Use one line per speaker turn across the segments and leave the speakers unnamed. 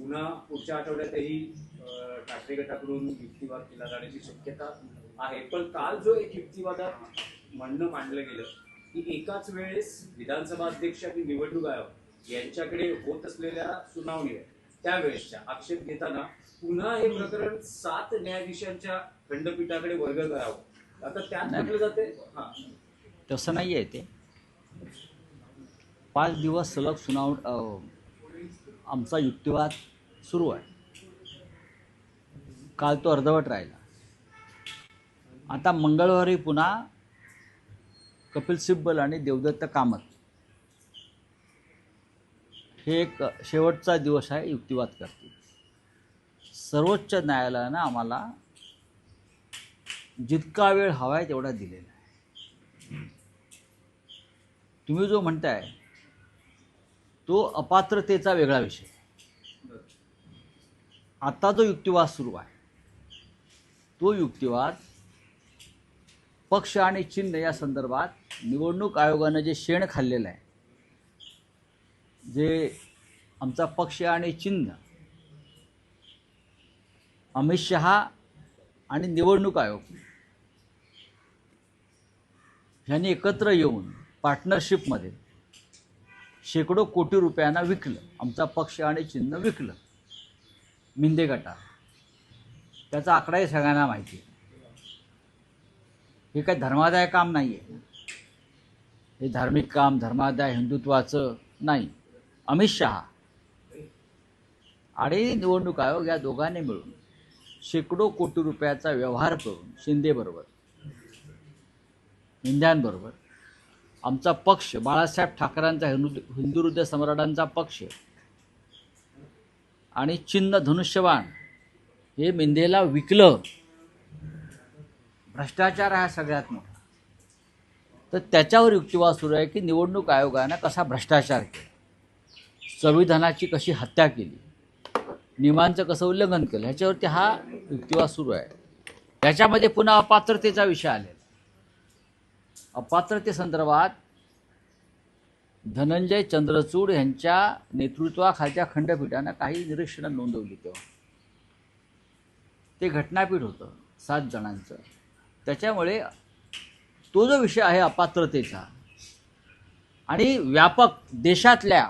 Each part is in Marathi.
पुन्हा पुढच्या आठवड्यातही ठाकरे गटाकडून युक्तिवाद केला जाण्याची शक्यता आहे. पण काल जो एक युक्तिवादात म्हणणं मांडलं गेलं की एकाच वेळेस विधानसभा अध्यक्ष आणि निवडणूक आयोग यांच्याकडे होत असलेल्या सुनावणी त्यावेळेसच्या आक्षेप घेताना पुन्हा हे प्रकरण 7 न्यायाधीशांच्या खंडपीठाकडे वर्ग करावं, आता त्यात म्हटलं जाते.
तसं नाही आहे ते. 5 दिवस सलग आमचा युक्तिवाद सुरू आहे. काल तो अर्धवट राहिला. आता मंगळवारी पुन्हा कपिल सिब्बल आणि देवदत्त कामत हे एक शेवटचा दिवस आहे, युक्तिवाद करतील. सर्वोच्च न्यायालयानं आम्हाला जितका वेळ हवा आहे तेवढा दिलेला आहे. तुम्ही जो म्हणताय तो अपात्रतेचा वेगळा विषय. आता जो युक्तिवाद सुरू आहे तो युक्तिवाद पक्ष आणि चिन्ह या संदर्भात निवडणूक आयोगानं जे शेण खाल्लेलं आहे, जे आमचा पक्ष आणि चिन्ह अमित शहा आणि निवडणूक आयोग यांनी एकत्र येऊन पार्टनरशिपमध्ये शेकडो कोटी रुपयांना विकलं. आमचा पक्ष आणि चिन्ह विकलं मिंदे गटात. त्याचा आकडाही सगळ्यांना माहिती आहे. हे काही धर्मादाय काम नाही आहे. हे धार्मिक काम, धर्मादाय, हिंदुत्वाचं नाही. अमित शहा आणि निवडणूक आयोग या दोघांनी मिळून शेकडो कोटी रुपयाचा व्यवहार करून शिंदेबरोबर, मिंद्यांबरोबर आमचा पक्ष, बाळासाहेब ठाकरेंचा हिंदू हृदय सम्राटांचा पक्ष आणि चिन्ह धनुष्यबाण हे मिंदेला विकलं. भ्रष्टाचार हा सगळ्यात मोठा. तर त्याच्यावर युक्तिवाद सुरू आहे की निवडणूक आयोगानं कसा भ्रष्टाचार केला, संविधानाची कशी हत्या केली, नियमांचं कसं उल्लंघन केलं, ह्याच्यावरती हा युक्तिवाद सुरू आहे. त्याच्यामध्ये पुन्हा अपात्रतेचा विषय आलेला. अपात्रतेसंदर्भात धनंजय चंद्रचूड यांच्या नेतृत्वाखालच्या खंडपीठानं काही निरीक्षणं नोंदवली. तेव्हा ते घटनापीठ होतं 7 जणांचं. त्याच्यामुळे तो जो विषय आहे अपात्रतेचा आणि व्यापक देशातल्या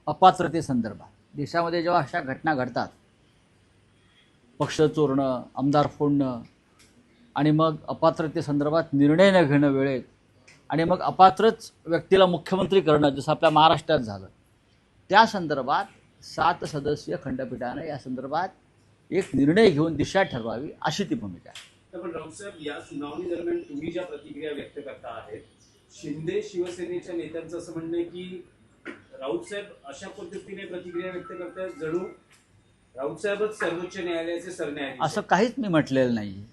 अपात्रतेसंदर्भात, देशामध्ये जेव्हा अशा घटना घडतात, पक्ष चोरणं, आमदार फोडणं आणि मग अपात्रतेसंदर्भात निर्णय न घेणं वेळेत आणि मग अपात्रच व्यक्तीला मुख्यमंत्री करणं, जसं आपल्या महाराष्ट्रात झालं, त्या संदर्भात 7 सदस्यीय खंडपीठानं या संदर्भात एक निर्णय घेऊन दिशा ठरवावी अशी ती भूमिका आहे.
पण राऊत साहेब, या सुनावणी दरम्यान तुम्ही ज्या प्रतिक्रिया व्यक्त करता आहेत, शिंदे शिवसेनेच्या नेत्यांचं असं म्हणणं आहे की राऊत साहेब अशा पद्धतीने प्रतिक्रिया व्यक्त करतात जणू राऊत साहेबच सर्वोच्च न्यायालयाचे सरन्यायाधीश.
असं काहीच मी म्हटलेलं नाही.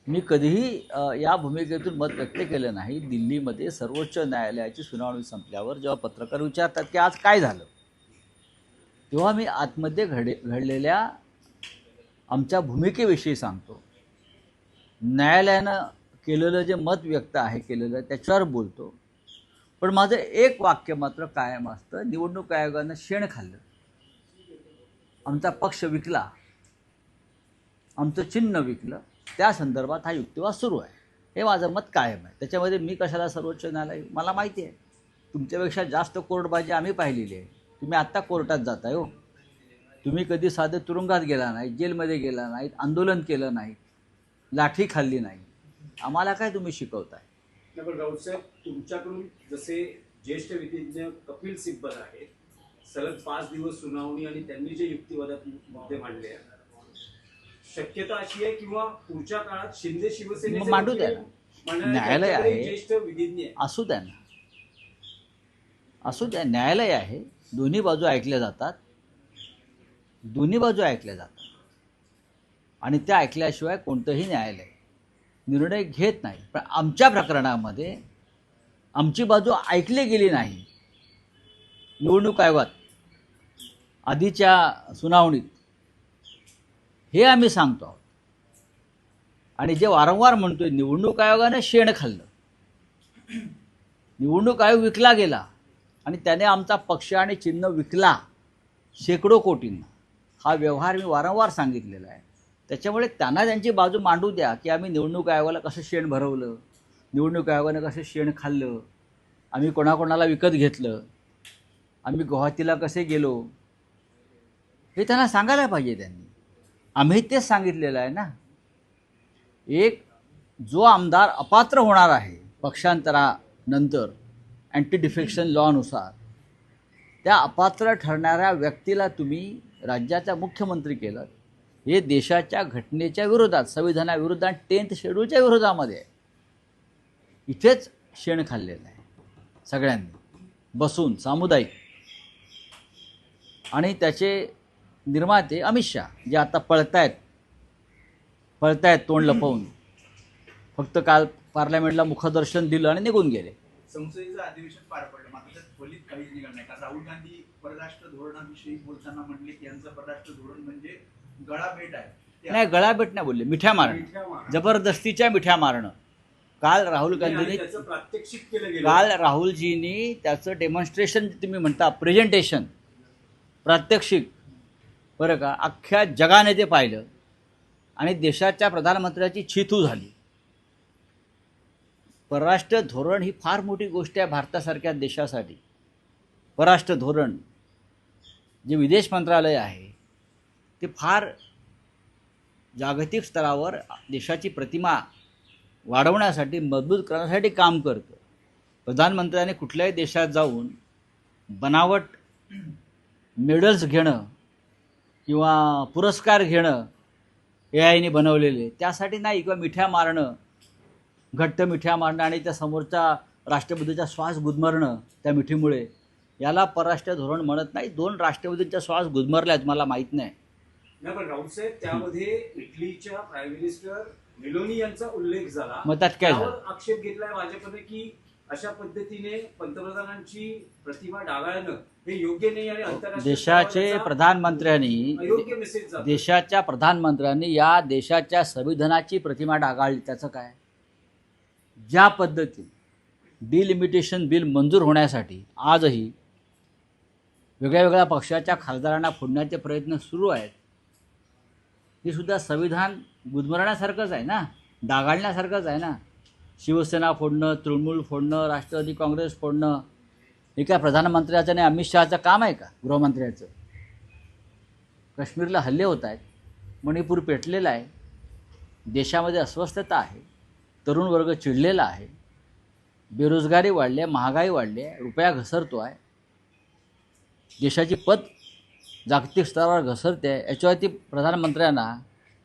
मी कधीही या भूमिकेतून मत व्यक्त केलं नाही. दिल्लीमध्ये सर्वोच्च न्यायालयाची सुनावणी संपल्यावर जेव्हा पत्रकार विचारतात की आज काय झालं, तेव्हा मी आतमध्ये घडलेल्या आमच्या भूमिकेविषयी सांगतो. न्यायालयानं केलेलं जे मत व्यक्त आहे केलेलं त्याच्यावर बोलतो. पण माझं एक वाक्य मात्र कायम असतं, निवडणूक आयोगानं शेण खाल्लं, आमचा पक्ष विकला, आमचं चिन्ह विकलं, त्या संदर्भात हा युक्तिवाद सुरू आहे. हे माझं मत कायम आहे. त्याच्यामध्ये मी कशाला सर्वोच्च न्यायालय, मला माहिती आहे तुमच्यापेक्षा जास्त कोर्टबाजी आम्ही पाहिलेली आहे. तुम्ही आत्ता कोर्टात जाताय हो. तुम्ही कधी साधं तुरुंगात गेला नाही, जेलमध्ये गेला नाहीत, आंदोलन केलं नाही, लाठी खाल्ली नाही. आम्हाला काय तुम्ही शिकवताय?
पण राऊत साहेब, तुमच्याकडून जसे ज्येष्ठ विधिज्ञ कपिल सिब्बल आहेत, सलग 5 दिवस सुनावणी आणि त्यांनी जे युक्तिवादात मुद्दे मांडले आहेत, शक्यता अशी आहे किंवा पुढच्या काळात शिंदे शिवसेनेचे
मांडू द्या ना, न्यायालय आहे,
ज्येष्ठ विधिज्ञ
असू द्या ना, असू द्या, न्यायालय आहे, दोन्ही बाजू ऐकल्या जातात, दोन्ही बाजू ऐकल्या जातात आणि त्या ऐकल्याशिवाय कोणतंही न्यायालय निर्णय घेत नाही. पण आमच्या प्रकरणामध्ये आमची बाजू ऐकली गेली नाही. निवडणूक आयोगात आधीच्या सुनावणीत हे आम्ही सांगतो आहोत. आणि जे वारंवार म्हणतोय निवडणूक आयोगाने शेण खाल्लं, निवडणूक आयोग विकला गेला आणि त्याने आमचा पक्ष आणि चिन्ह विकला, शेकडो कोटींना. हा व्यवहार मी वारंवार सांगितलेला आहे. त्याच्यामुळे त्यांना त्यांची बाजू मांडू द्या की आम्ही निवडणूक आयोगाला कसं शेण भरवलं, निवडणूक आयोगानं कसं शेण खाल्लं, आम्ही कोणाकोणाला विकत घेतलं, आम्ही गुवाहाटीला कसे गेलो, हे त्यांना सांगायला पाहिजे त्यांनी. आम्ही तेच सांगितलेलं आहे ना. एक जो आमदार अपात्र होणार आहे पक्षांतरानंतर अँटी डिफेक्शन लॉनुसार, त्या अपात्र ठरणाऱ्या व्यक्तीला तुम्ही राज्याचा मुख्यमंत्री केलं, हे देशाच्या घटनेच्या विरोधात, संविधानाविरोधात आणि 10th शेड्यूलच्या विरोधामध्ये आहे. इथेच शेण खाल्लेलं आहे सगळ्यांनी बसून, सामुदायिक. आणि त्याचे निर्माते अमित शहा जे आता पळतायत तोंड लपवून, फक्त काल पार्लमेंटला मुखदर्शन दिलं आणि निघून गेले.
संसदेचं अधिवेशन पार पडलं, मात्र त्यात फलित काहीच निघालं नाही. कारण राहुल गांधी परराष्ट्र धोरणाविषयी बोलताना म्हटले की यांचं परराष्ट्र धोरण म्हणजे गळाभेट आहे.
नाही, गळाभेट नाही बोलले, मिठ्या मारणं, जबरदस्तीच्या मिठ्या मारणं. काल राहुल गांधींनी,
त्याचं प्रात्यक्षिक केलं गेलं.
काल राहुलजींनी त्याचं डेमॉन्स्ट्रेशन, तुम्ही म्हणता प्रेझेंटेशन, प्रात्यक्षिक, बरं का, अख्ख्या जगाने ते पाहिलं आणि देशाच्या प्रधानमंत्र्याची छिथू झाली. परराष्ट्र धोरण ही फार मोठी गोष्ट आहे भारतासारख्या देशासाठी. परराष्ट्र धोरण जे विदेश मंत्रालय आहे ते फार जागतिक स्तरावर देशाची प्रतिमा वाढवण्यासाठी, मजबूत करण्यासाठी काम करतं. प्रधानमंत्र्याने कुठल्याही देशात जाऊन बनावट मेडल्स घेणं किंवा पुरस्कार घेणं AIने बनवलेले, त्यासाठी नाही, किंवा मिठ्या मारणं, घट्ट मिठ्या मारणं आणि त्या समोरच्या राष्ट्रपतीचा श्वास गुदमरणं त्या मिठीमुळे, याला परराष्ट्र धोरण म्हणत नाही. 2 राष्ट्रपतींचा श्वास गुदमरल्यात, मला माहीत नाही.
नाही, पण राऊतसाहेब त्यामध्ये इटलीच्या प्राईम मिनिस्टर मेलोनी यांचा उल्लेख झाला.
मग त्यात काय
त्यावर
झालं?
आक्षेप घेतलाय भाजपने की अशा पद्धतीने पंतप्रधानांची प्रतिमा डागाळणं हे योग्य नाही आणि आंतरराष्ट्रीय
देशाचे
स्तरावरचा
प्रधानमंत्र्यांनी,
अयोग्य मेसेज जातो.
देशाच्या प्रधानमंत्र्यांनी या देशाच्या संविधानाची प्रतिमा डागाळली. त्याचं काय? ज्या पद्धतीने डिलिमिटेशन बिल मंजूर होण्यासाठी आजही वेगळ्या वेगळ्या पक्षाच्या खासदारांना फोडण्याचे प्रयत्न सुरू आहेत, हे सुद्धा संविधान गुदमरण्यासारखंच आहे ना, डागाळण्यासारखंच आहे ना. शिवसेना फोडणं, तृणमूल फोडणं, राष्ट्रवादी काँग्रेस फोडणं, हे काय प्रधानमंत्र्याचं आणि अमित शहाचं काम आहे का, गृहमंत्र्याचं? काश्मीरला हल्ले होत आहेत, मणिपूर पेटलेला आहे, देशामध्ये अस्वस्थता आहे, तरुण वर्ग चिडलेला आहे, बेरोजगारी वाढली आहे, महागाई वाढली आहे, रुपया घसरतो आहे, देशाची पत जागतिक स्तरावर घसरते आहे. याच्यावरती प्रधानमंत्र्यांना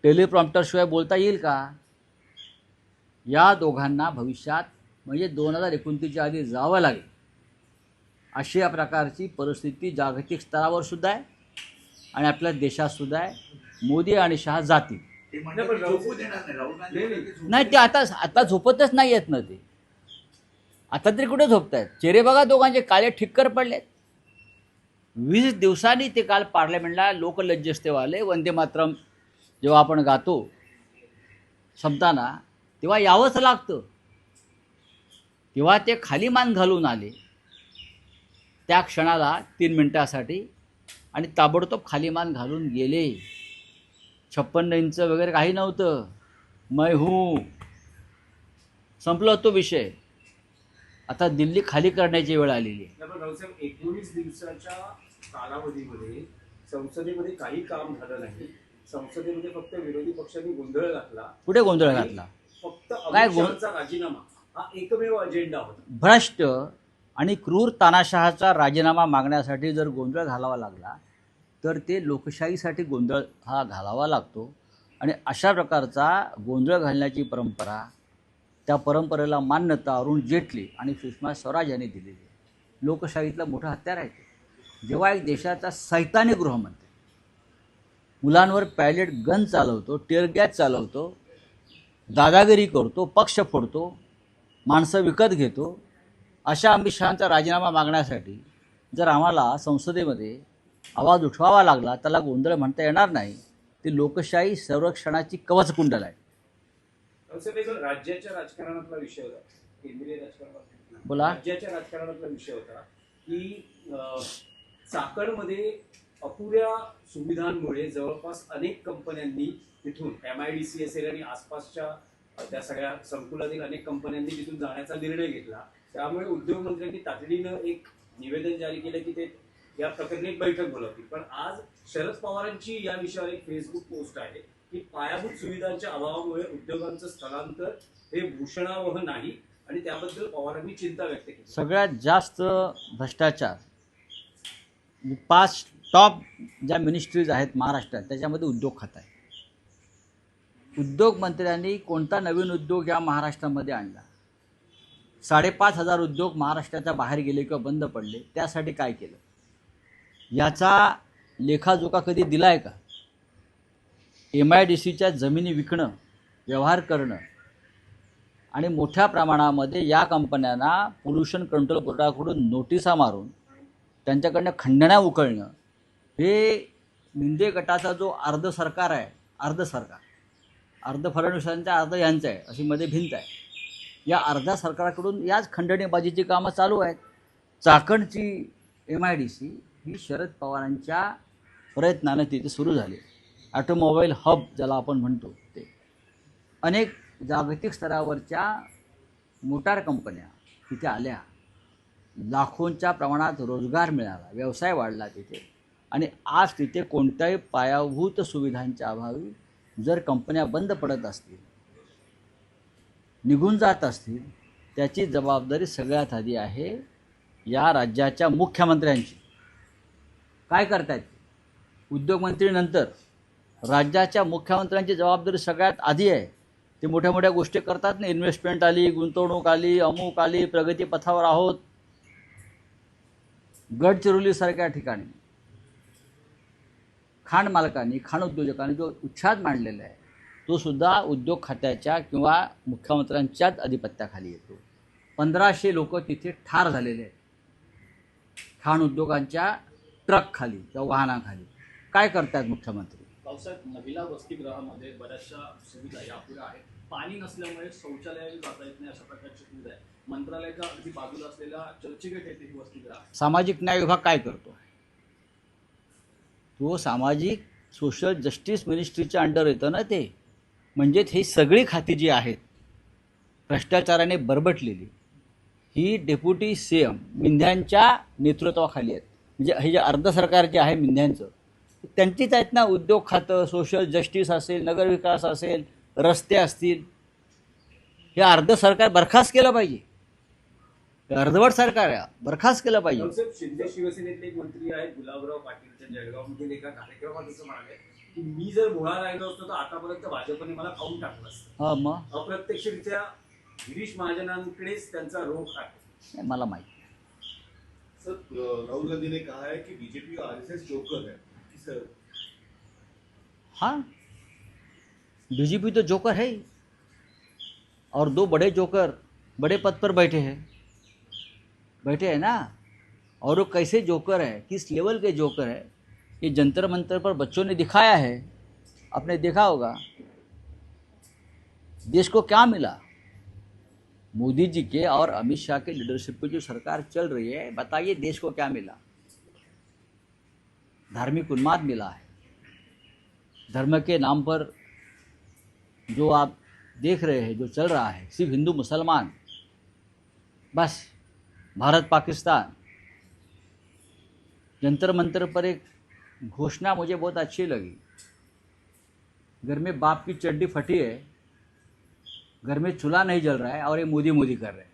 टेलिप्रॉम्प्टरशिवाय बोलता येईल का? या दोघांना भविष्यात म्हणजे 2029च्या आधी जावं लागेल, अशा प्रकारची परिस्थिती जागतिक स्तरावर सुद्धा आहे आणि आपल्या देशात सुद्धा आहे. मोदी आणि शहा जातील.
ते म्हणतात की झोपू देणार नाही. राहुल गांधी
नाही,
म्हणतात की झोपू
नाही, ते आता झोपतच नाही आहेत ना. ते आता तरी कुठे झोपत आहेत? चेहरे बघा दोघांचे, काळे ठिक्कर पडलेत. 20 दिवसांनी ते काल पार्लमेंटला लोकलज्जस्तेवाले वंदे मातरम जेव्हा आपण गातो शब्दांना, तेव्हा यावंच लागतं. तेव्हा ते खाली मान घालून आले त्या क्षणाला 3 मिनिटासाठी आणि ताबडतोब खाली मान घालून गेले. 56 इंच वगैरे काही नव्हतं. मैं हूँ, संपला तो विषय. आता दिल्ली खाली करण्याची वेळ आलेली आहे.
पण राऊतसाहेब 19 दिवसाच्या कालावधीमध्ये संसदेमध्ये काही काम झालं नाही. संसदेमध्ये फक्त विरोधी पक्षांनी गोंधळ घातला.
कुठे गोंधळ घातला?
फक्त
काय
अमित शहाचा राजीनामा हा एकमेव अजेंडा होता.
भ्रष्ट आणि क्रूर तानाशहाचा राजीनामा मागण्यासाठी जर गोंधळ घालावा लागला तर ते लोकशाहीसाठी गोंधळ हा घालावा लागतो. आणि अशा प्रकारचा गोंधळ घालण्याची परंपरा, त्या परंपरेला मान्यता अरुण जेटली आणि सुषमा स्वराज यांनी दिलेली आहे. लोकशाहीतलं मोठं हत्यार आहे ते. जेव्हा एक देशाचा सैतानी गृहमंत्री मुलांवर पॅलेट गन चालवतो, टिअर गॅस चालवतो, दादागिरी करतो, पक्ष फोडतो, माणसं विकत घेतो, अशा अमित शहांचा राजीनामा मागण्यासाठी जर आम्हाला संसदेमध्ये आवाज उठवावा लागला, त्याला गोंधळ म्हणता येणार नाही. ती लोकशाही संरक्षणाची कवचकुंडल आहे.
राज्याच्या राजकारणातला विषय होता, केंद्रीय राजकारणात
बोला.
राज्याच्या राजकारणातला विषय होता की चाकणमध्ये अपुऱ्या सुविधांमुळे जवळपास अनेक कंपन्यांनी तिथून MIDC असेल आणि आसपासच्या त्या सगळ्या संकुलातील अनेक कंपन्यांनी तिथून जाण्याचा निर्णय घेतला. त्यामुळे उद्योगमंत्र्यांनी तातडीनं एक निवेदन जारी केलं की ते या प्रकरणी एक बैठक बोलावतील. पण आज शरद पवारांची या विषयावर एक फेसबुक पोस्ट आहे की पायाभूत सुविधांच्या अभावामुळे उद्योगांचं स्थलांतर हे भूषणावह नाही आणि त्याबद्दल पवारांनी चिंता व्यक्त केली.
सगळ्यात जास्त भ्रष्टाचार 5 टॉप ज्या मिनिस्ट्रीज आहेत महाराष्ट्रात त्याच्यामध्ये उद्योग खातं आहे. उद्योगमंत्र्यांनी कोणता नवीन उद्योग या महाराष्ट्रामध्ये आणला? 5,500 उद्योग महाराष्ट्राच्या बाहेर गेले किंवा बंद पडले, त्यासाठी काय केलं? याचा लेखाजोखा कधी दिला आहे का? MIDCच्या जमिनी विकणं, व्यवहार करणं आणि मोठ्या प्रमाणामध्ये या कंपन्यांना पोल्युशन कंट्रोल बोर्डाकडून नोटिसा मारून त्यांच्याकडनं खंडण्या उकळणं, हे शिंदे गटाचा जो अर्ध सरकार आहे, अर्ध फडणवीसांचा अर्ध यांचं आहे, अशी मध्ये भिंत आहे. या अर्ध्या सरकाराकडून याच खंडणीबाजीची कामं चालू आहेत. चाकणची MIDC ही शरद पवारांच्या प्रयत्नानं तिथे सुरू झाली. ऑटोमोबाईल हब ज्याला आपण म्हणतो ते. अनेक जागतिक स्तरावरच्या मोटार कंपन्या तिथे आल्या. लाखोंच्या प्रमाणात रोजगार मिळाला, व्यवसाय वाढला तिथे. आणि आज तिथे कोणत्याही पायाभूत सुविधांच्या अभावी जर कंपन्या बंद पडत असतील, निघून जात असतील, त्याची जबाबदारी सगळ्यात आधी आहे या राज्याच्या मुख्यमंत्र्यांची. काय करतायत उद्योगमंत्री? नंतर राज्याच्या मुख्यमंत्र्यांची जबाबदारी सगळ्यात आधी आहे. ते मोठ्या मोठ्या गोष्टी करतात ना, इन्व्हेस्टमेंट आली, गुंतवणूक आली, अमुक आली, प्रगतीपथावर आहोत. गडचिरोलीसारख्या ठिकाणी खाण मालकांनी, खाण उद्योजकांनी जो उच्छाद मांडलेला आहे तो सुद्धा उद्योग खात्याच्या किंवा मुख्यमंत्र्यांच्याच अधिपत्याखाली येतो. 1500 लोक तिथे ठार झालेले आहेत खाण उद्योगांच्या ट्रकखाली किंवा वाहनाखाली. काय करतात मुख्यमंत्री?
पावसाळ्यात महिला वसतिगृहामध्ये बऱ्याचशा सुविधा या अपुऱ्या आहेत. पाणी नसल्यामुळे शौचालयाला जाता येत नाही, अशा प्रकारची सुविधा आहे. मंत्रालयाच्या अगदी बाजूला असलेल्या चर्चगेट येथे ही वसतिगृह.
सामाजिक न्याय विभाग काय करतो? तो सामाजिक सोशल जस्टिस मिनिस्ट्रीच्या अंडर येतं ना ते. म्हणजे ही सगळी खाती जी आहेत भ्रष्टाचाराने बरबटलेली, ही डेप्युटी CM मिंध्यांच्या नेतृत्वाखाली आहेत. म्हणजे हे जे अर्ध सरकार जे आहे मिंध्यांचं, त्यांचीच आहेत ना. उद्योग खातं, सोशल जस्टिस असेल, नगरविकास असेल, रस्ते असतील, हे अर्ध सरकार बरखास्त केलं पाहिजे. अर्धवट सरकार आहे, बरखास्त केलं पाहिजे.
रावसाहेब, शिंदे शिवसेनेतले एक मंत्री आहेत गुलाबराव पाटीलच्या जळगावमधील एका कार्यक्रमात असं म्हणाले की मी जर भोळा राहिलो असतो तर आतापर्यंत भाजपने मला खाऊन टाकलं असतं.
हां, मग
अप्रत्यक्षरित्या गिरीश महाजनांकडेच त्यांचा रोख आहे.
मला माहिती.
सर, राहुल गांधी ने कहा है कि बीजेपी और RSS जोकर है सर.
हाँ, BJP तो जोकर है ही. और 2 बड़े जोकर बड़े पद पर बैठे हैं ना. और वो कैसे जोकर है, किस लेवल के जोकर है, ये जंतर मंतर पर बच्चों ने दिखाया है. आपने देखा होगा देश को क्या मिला. मोदी जी के और अमित शाह के लीडरशिप पे जो सरकार चल रही है, बताइए देश को क्या मिला. धार्मिक उन्माद मिला है. धर्म के नाम पर जो आप देख रहे हैं, जो चल रहा है, सिर्फ हिंदू मुसलमान, बस भारत पाकिस्तान. जंतर मंतर पर एक घोषणा मुझे बहुत अच्छी लगी. घर में बाप की चड्डी फटी है, घर में चूल्हा नहीं जल रहा है और ये मोदी मोदी कर रहे हैं.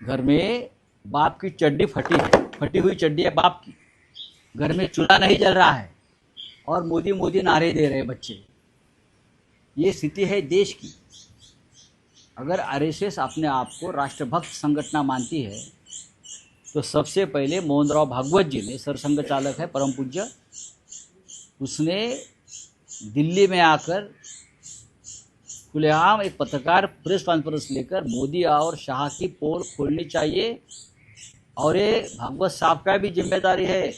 घर में बाप की चड्डी फटी है, फटी हुई चड्डी है बाप की, घर में चूल्हा नहीं जल रहा है और मोदी मोदी नारे दे रहे हैं बच्चे. ये स्थिति है देश की. अगर RSS अपने आप को राष्ट्रभक्त संगठना मानती है तो सबसे पहले मोहनराव भागवत जी ने, सरसंघ चालक है परम पूज्य, उसने दिल्ली में आकर खुलेआम एक पत्रकार प्रेस कॉन्फ्रेंस लेकर मोदी और शाह की पोल खोलनी चाहिए. और ये भागवत साहब का भी जिम्मेदारी है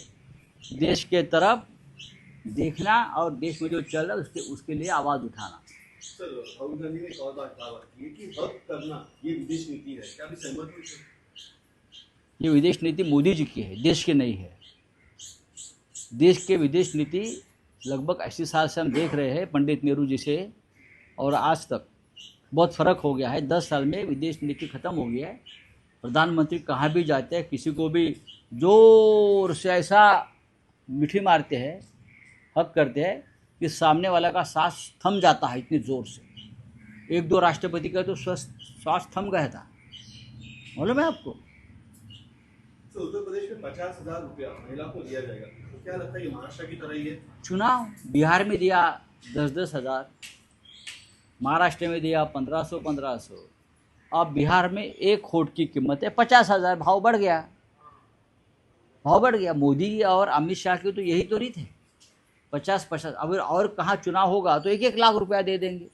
देश के तरफ देखना और देश में जो चल रहा है उसके लिए आवाज़ उठाना.
सर, राहुल गांधी ने एक और बात की है कि हक करना ये विदेश नीति है. क्या भी सहमत हैं?
ये विदेश नीति मोदी जी की है, देश की नहीं है. देश के विदेश नीति लगभग 80 साल से हम देख रहे हैं पंडित नेहरू जी से, और आज तक बहुत फ़र्क हो गया है। 10 साल में विदेश नीति ख़त्म हो गया है। प्रधानमंत्री कहाँ भी जाते हैं, किसी को भी जोर से ऐसा मीठी मारते हैं, हक करते हैं कि सामने वाला का सांस थम जाता है इतनी ज़ोर से। 1-2 राष्ट्रपति का तो श्वास थम गया था, मालूम है आपको।
तो उत्तर प्रदेश में 50,000 रुपया महिला को दिया जाएगा, तो क्या लगता है ये महाराष्ट्र की तरह ही है?
चुनाव बिहार में दिया 10-10 हज़ार, महाराष्ट्र में दिया 1500-1500, अब बिहार में 1 वोट की कीमत है 50,000। भाव बढ़ गया, भाव बढ़ गया। मोदी और अमित शाह की तो यही तो रीत है, 50-50। अब और कहाँ चुनाव होगा तो 1-1 लाख रुपया दे देंगे।